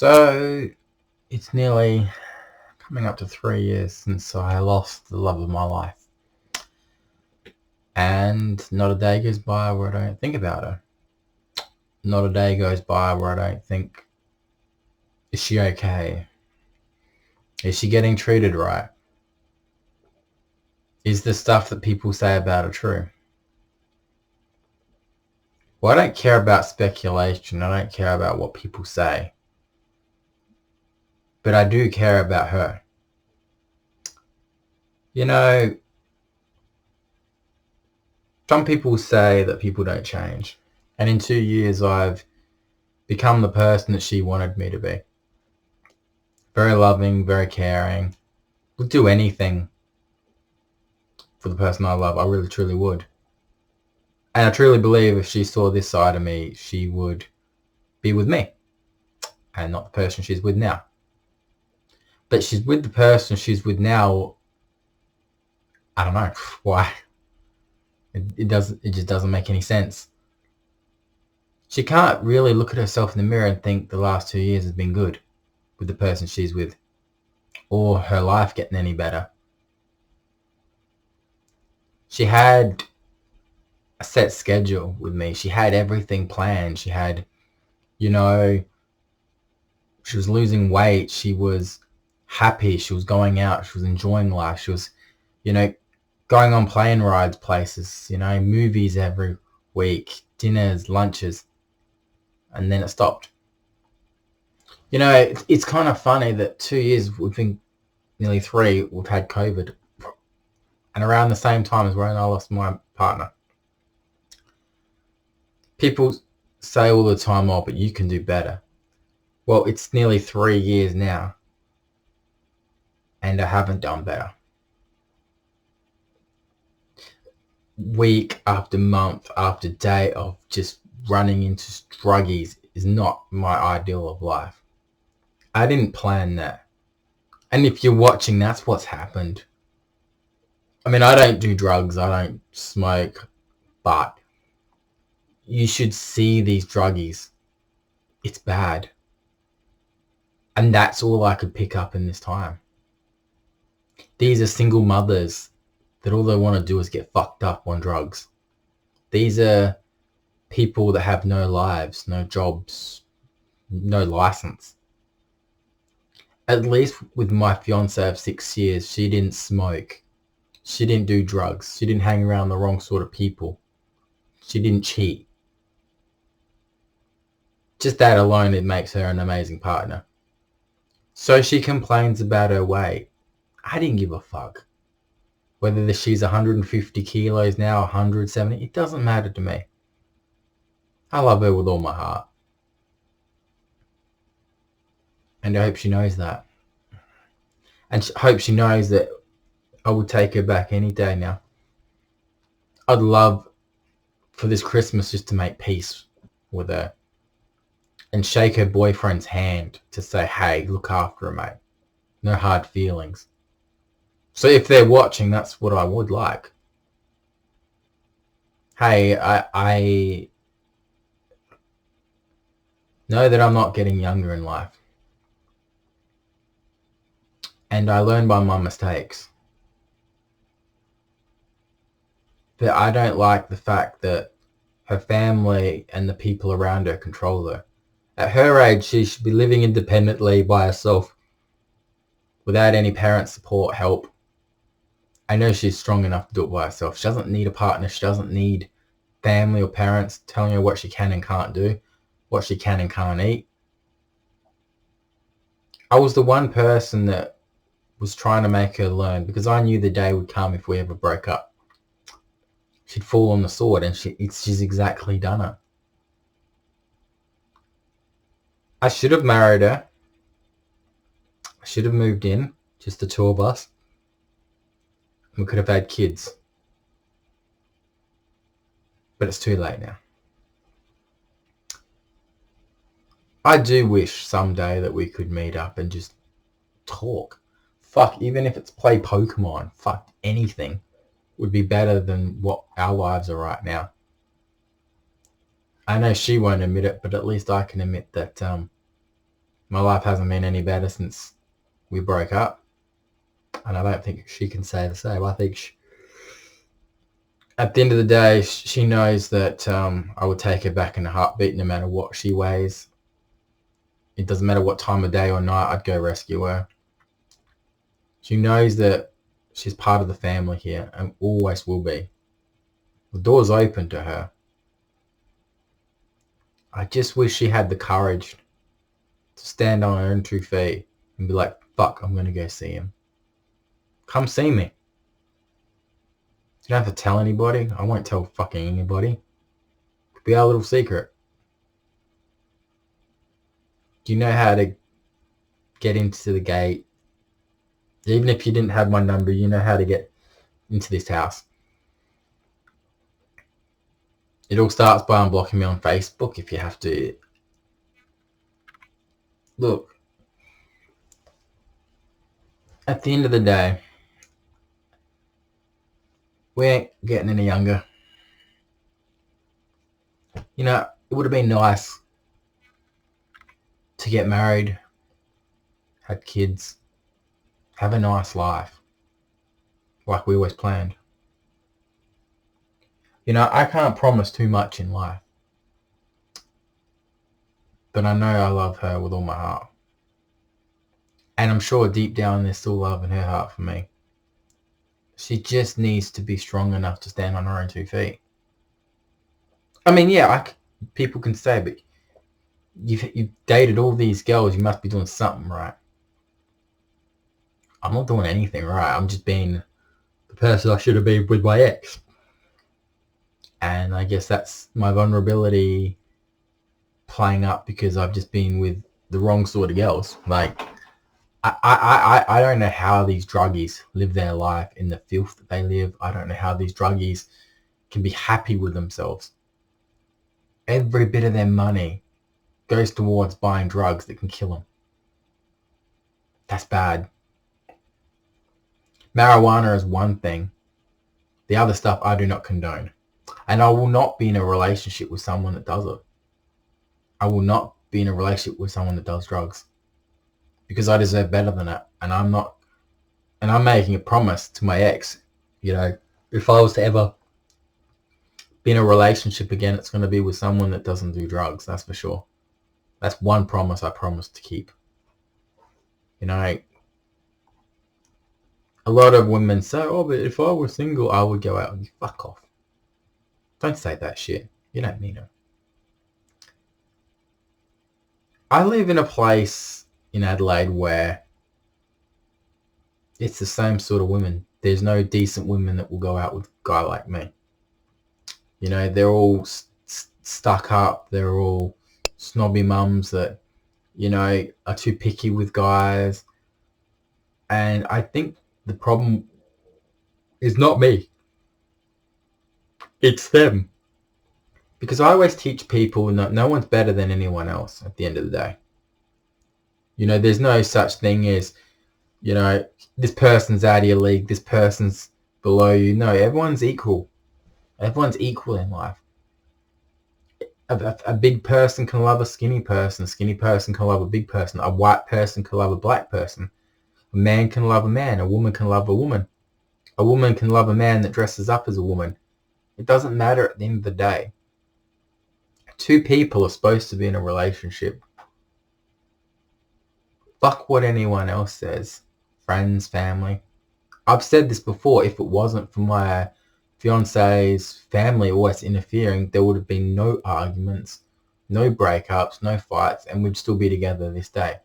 So it's nearly coming up to 3 years since I lost the love of my life. And not a day goes by where I don't think about her. Not a day goes by where I don't think, is she okay? Is she getting treated right? Is the stuff that people say about her true? Well, I don't care about speculation. I don't care about what people say. But I do care about her. You know, some people say that people don't change. And in 2 years, I've become the person that she wanted me to be. Very loving, very caring. Would do anything for the person I love. I really, truly would. And I truly believe if she saw this side of me, she would be with me and not the person she's with now. But she's with the person she's with now. I don't know why. It just doesn't make any sense. She can't really look at herself in the mirror and think the last 2 years has been good with the person she's with, or her life getting any better. She had a set schedule with me. She had everything planned. She had, she was losing weight. She was happy. She was going out. She was enjoying life. She was, going on plane rides places, movies every week, dinners, lunches. And then it stopped. It's kind of funny that 2 years, we've been nearly 3, we've had COVID. And around the same time as when I lost my partner. People say all the time, oh, but you can do better. Well, it's nearly 3 years now. And I haven't done better. Week after month after day of just running into druggies is not my ideal of life. I didn't plan that. And if you're watching, that's what's happened. I mean, I don't do drugs, I don't smoke, but you should see these druggies. It's bad. And that's all I could pick up in this time. These are single mothers that all they want to do is get fucked up on drugs. These are people that have no lives, no jobs, no license. At least with my fiance of 6 years, she didn't smoke. She didn't do drugs. She didn't hang around the wrong sort of people. She didn't cheat. Just that alone, it makes her an amazing partner. So she complains about her weight. I didn't give a fuck. Whether she's 150 kilos now, 170, it doesn't matter to me. I love her with all my heart. And I hope she knows that. And I hope she knows that I would take her back any day now. I'd love for this Christmas just to make peace with her. And shake her boyfriend's hand to say, hey, look after her, mate. No hard feelings. So if they're watching, that's what I would like. Hey, I know that I'm not getting younger in life. And I learn by my mistakes. But I don't like the fact that her family and the people around her control her. At her age, she should be living independently by herself without any parent support, help. I know she's strong enough to do it by herself. She doesn't need a partner. She doesn't need family or parents telling her what she can and can't do, what she can and can't eat. I was the one person that was trying to make her learn because I knew the day would come if we ever broke up. She'd fall on the sword, and she's exactly done it. I should have married her. I should have moved in, just the two of us. We could have had kids. But it's too late now. I do wish someday that we could meet up and just talk. Fuck, even if it's play Pokemon, fuck, anything would be better than what our lives are right now. I know she won't admit it, but at least I can admit that My life hasn't been any better since we broke up. And I don't think she can say the same. I think at the end of the day, she knows that I would take her back in a heartbeat no matter what she weighs. It doesn't matter what time of day or night, I'd go rescue her. She knows that she's part of the family here and always will be. The door's open to her. I just wish she had the courage to stand on her own 2 feet and be like, fuck, I'm going to go see him. Come see me. You don't have to tell anybody. I won't tell fucking anybody. It'll be our little secret. Do you know how to get into the gate? Even if you didn't have my number, you know how to get into this house. It all starts by unblocking me on Facebook if you have to. Look, at the end of the day, we ain't getting any younger. You know, it would have been nice to get married, have kids, have a nice life, like we always planned. You know, I can't promise too much in life, but I know I love her with all my heart. And I'm sure deep down there's still love in her heart for me. She just needs to be strong enough to stand on her own 2 feet. I mean, yeah, people can say, but you've dated all these girls, you must be doing something right. I'm not doing anything right. I'm just being the person I should have been with my ex. And I guess that's my vulnerability playing up because I've just been with the wrong sort of girls. Like, I don't know how these druggies live their life in the filth that they live. I don't know how these druggies can be happy with themselves. Every bit of their money goes towards buying drugs that can kill them. That's bad. Marijuana is one thing. The other stuff I do not condone. And I will not be in a relationship with someone that does it. I will not be in a relationship with someone that does drugs. Because I deserve better than that. And I'm making a promise to my ex. You know, if I was to ever be in a relationship again, it's going to be with someone that doesn't do drugs. That's for sure. That's one promise I promised to keep. You know, a lot of women say, oh, but if I were single, I would go out. You fuck off. Don't say that shit. You don't mean it. I live in a place in Adelaide where it's the same sort of women. There's no decent women that will go out with a guy like me. You know, they're all stuck up. They're all snobby mums that, you know, are too picky with guys. And I think the problem is not me. It's them. Because I always teach people no one's better than anyone else at the end of the day. You know, there's no such thing as, you know, this person's out of your league, this person's below you. No, everyone's equal. Everyone's equal in life. A big person can love a skinny person. A skinny person can love a big person. A white person can love a black person. A man can love a man. A woman can love a woman. A woman can love a man that dresses up as a woman. It doesn't matter at the end of the day. 2 people are supposed to be in a relationship. Fuck what anyone else says. Friends, family. I've said this before. If it wasn't for my fiance's family always interfering, there would have been no arguments, no breakups, no fights, and we'd still be together this day.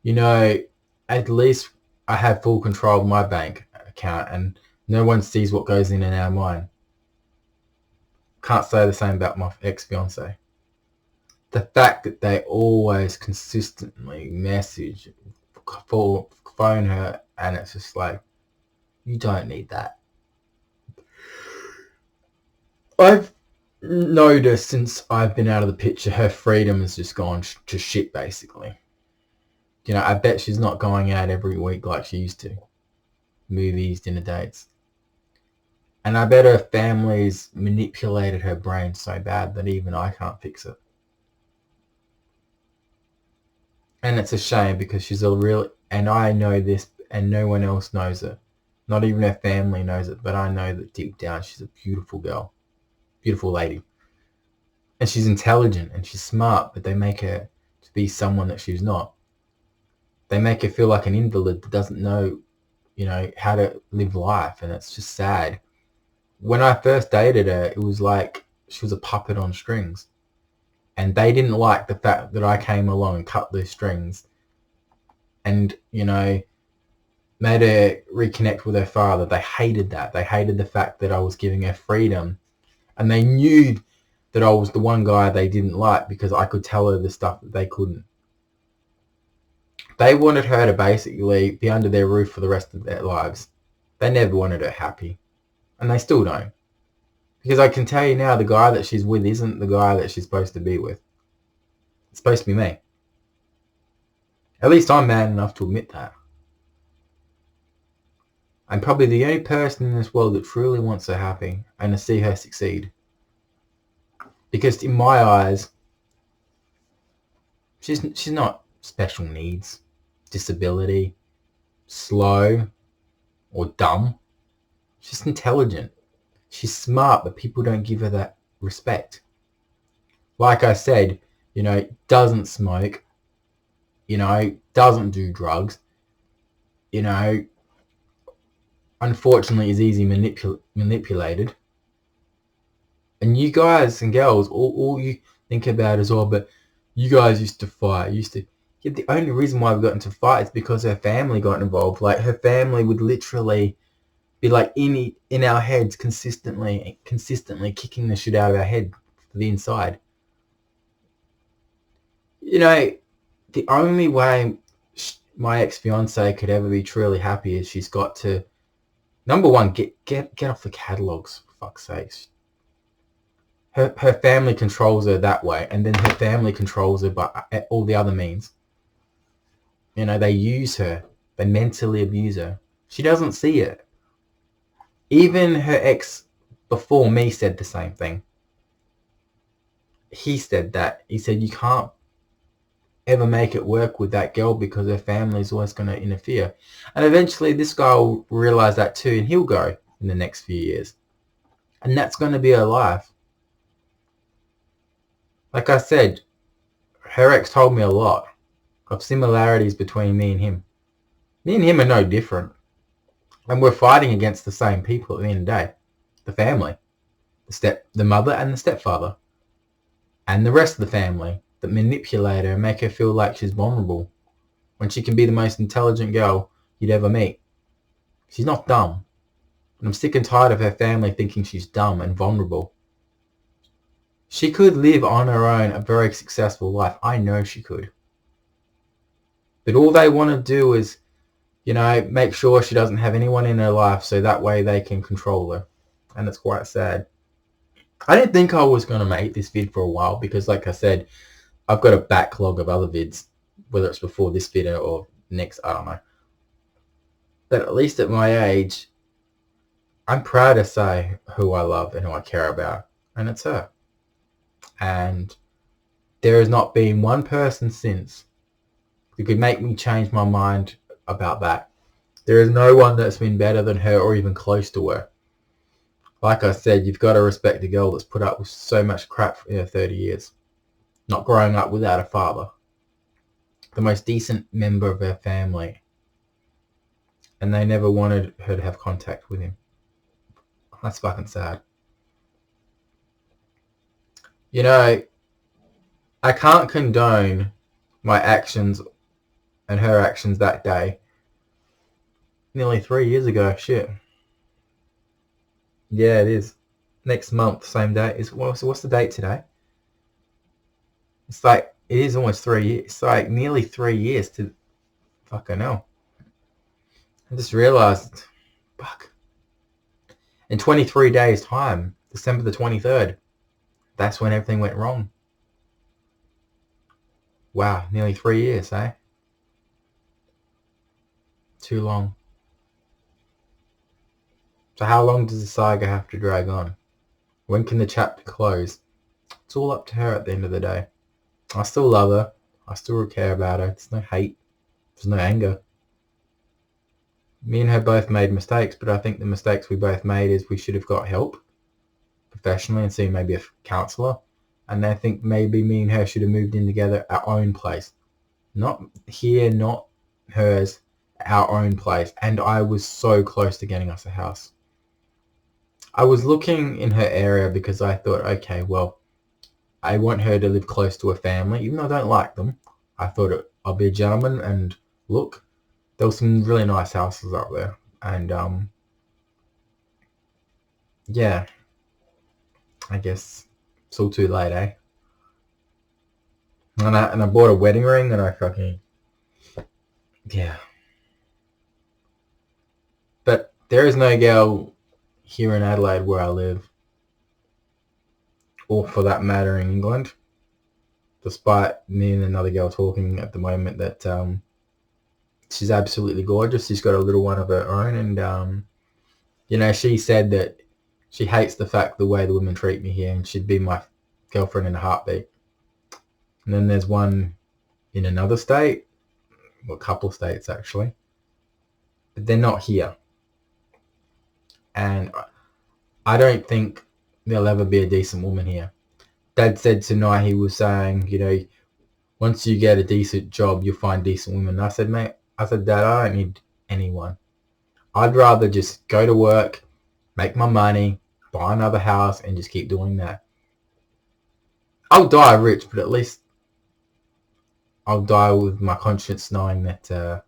You know, at least I have full control of my bank account and no one sees what goes in and out of mine. Can't say the same about my ex-fiance. The fact that they always consistently message, phone her, and it's just like, you don't need that. I've noticed since I've been out of the picture, her freedom has just gone to shit, basically. You know, I bet she's not going out every week like she used to. Movies, dinner dates. And I bet her family's manipulated her brain so bad that even I can't fix it. And it's a shame because she's a real, and I know this and no one else knows it. Not even her family knows it, but I know that deep down she's a beautiful girl, beautiful lady. And she's intelligent and she's smart, but they make her to be someone that she's not. They make her feel like an invalid that doesn't know, how to live life, and it's just sad. When I first dated her, it was like she was a puppet on strings. And they didn't like the fact that I came along and cut those strings and, made her reconnect with her father. They hated that. They hated the fact that I was giving her freedom. And they knew that I was the one guy they didn't like because I could tell her the stuff that they couldn't. They wanted her to basically be under their roof for the rest of their lives. They never wanted her happy. And they still don't. Because I can tell you now, the guy that she's with isn't the guy that she's supposed to be with. It's supposed to be me. At least I'm man enough to admit that. I'm probably the only person in this world that truly wants her happy and to see her succeed. Because in my eyes, she's not special needs, disability, slow, or dumb. She's intelligent. She's smart, but people don't give her that respect. Like I said, doesn't smoke, doesn't do drugs, unfortunately is easy manipulated. And you guys and girls, all you think about is, but you guys used to fight. Yeah, the only reason why we got into fights is because her family got involved. Like, her family would literally be like in our heads consistently kicking the shit out of our head for the inside. The only way my ex-fiance could ever be truly happy is she's got to, number one, get off the catalogs, for fuck's sakes. Her family controls her that way, and then her family controls her by all the other means. They use her. They mentally abuse her. She doesn't see it. Even her ex before me said the same thing. He said that. He said, you can't ever make it work with that girl because her family is always going to interfere. And eventually this guy will realize that too, and he'll go in the next few years. And that's going to be her life. Like I said, her ex told me a lot of similarities between me and him. Me and him are no different. And we're fighting against the same people at the end of the day. The family. The mother and the stepfather. And the rest of the family that manipulate her and make her feel like she's vulnerable when she can be the most intelligent girl you'd ever meet. She's not dumb. And I'm sick and tired of her family thinking she's dumb and vulnerable. She could live on her own a very successful life. I know she could. But all they want to do is, make sure she doesn't have anyone in her life so that way they can control her. And it's quite sad. I didn't think I was going to make this vid for a while because, like I said, I've got a backlog of other vids, whether it's before this video or next, I don't know. But at least at my age, I'm proud to say who I love and who I care about, and it's her. And there has not been one person since who could make me change my mind about that. There is no one that's been better than her or even close to her. Like I said, you've got to respect a girl that's put up with so much crap in her 30 years. Not growing up without a father. The most decent member of her family. And they never wanted her to have contact with him. That's fucking sad. I can't condone my actions and her actions that day. Nearly 3 years ago, shit. Yeah, it is. Next month, same day. What's the date today? It's like, it is almost 3 years. It's like nearly 3 years to fucking hell. I just realized, fuck. In 23 days' time, December the 23rd, that's when everything went wrong. Wow, nearly 3 years, eh? Too long. So how long does the saga have to drag on? When can the chapter close? It's all up to her at the end of the day. I still love her. I still care about her. There's no hate. There's no anger. Me and her both made mistakes, but I think the mistakes we both made is we should have got help professionally and seen maybe a counsellor. And I think maybe me and her should have moved in together, our own place. Not here, not hers, our own place. And I was so close to getting us a house. I was looking in her area because I thought, okay, well, I want her to live close to a family, even though I don't like them. I thought I'll be a gentleman and look, there were some really nice houses up there. And, yeah, I guess it's all too late, eh? And I bought a wedding ring and I fucking, yeah. But there is no girl here in Adelaide where I live, or for that matter in England, despite me and another girl talking at the moment that she's absolutely gorgeous. She's got a little one of her own, and she said that she hates the fact the way the women treat me here, and she'd be my girlfriend in a heartbeat. And then there's one in another state, well, a couple of states actually, but they're not here. And I don't think there'll ever be a decent woman here. Dad said tonight, he was saying, once you get a decent job, you'll find decent women. And I said, Dad, I don't need anyone. I'd rather just go to work, make my money, buy another house, and just keep doing that. I'll die rich, but at least I'll die with my conscience knowing that,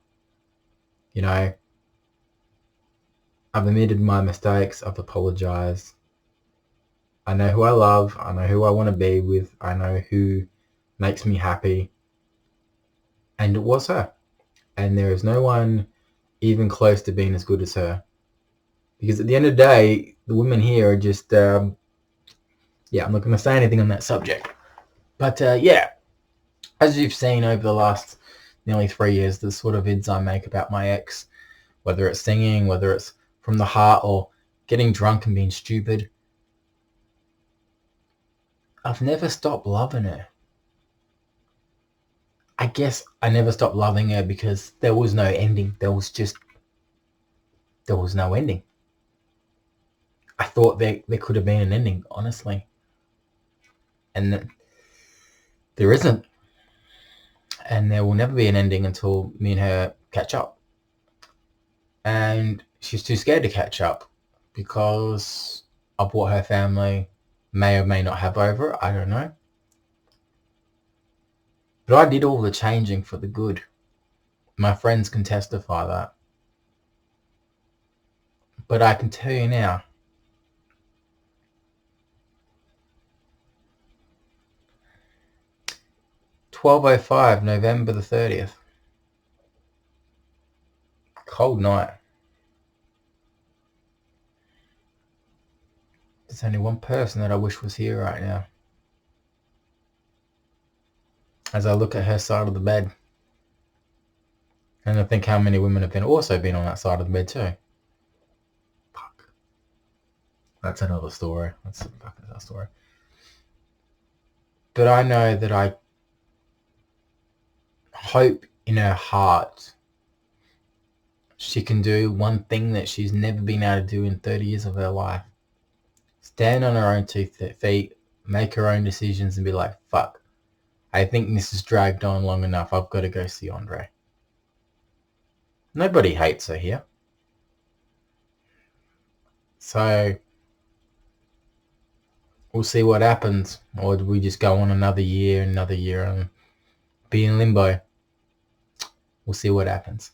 I've admitted my mistakes, I've apologized. I know who I love, I know who I want to be with, I know who makes me happy. And it was her. And there is no one even close to being as good as her. Because at the end of the day, the women here are just, I'm not going to say anything on that subject. But, as you've seen over the last nearly 3 years, the sort of vids I make about my ex, whether it's singing, whether it's from the heart or getting drunk and being stupid, I've never stopped loving her. I guess I never stopped loving her because there was no ending. There was no ending. I thought there could have been an ending, honestly. And there isn't. And there will never be an ending until me and her catch up. And she's too scared to catch up because of what her family may or may not have over it. I don't know. But I did all the changing for the good. My friends can testify that. But I can tell you now, 12:05, November the 30th. Cold night. There's only one person that I wish was here right now. As I look at her side of the bed. And I think how many women have also been on that side of the bed too. Fuck. That's another story. That's fucking another story. But I know that I hope in her heart she can do one thing that she's never been able to do in 30 years of her life. Stand on her own 2 feet, make her own decisions and be like, fuck, I think this has dragged on long enough. I've got to go see Andre. Nobody hates her here. So we'll see what happens. Or do we just go on another year and be in limbo? We'll see what happens.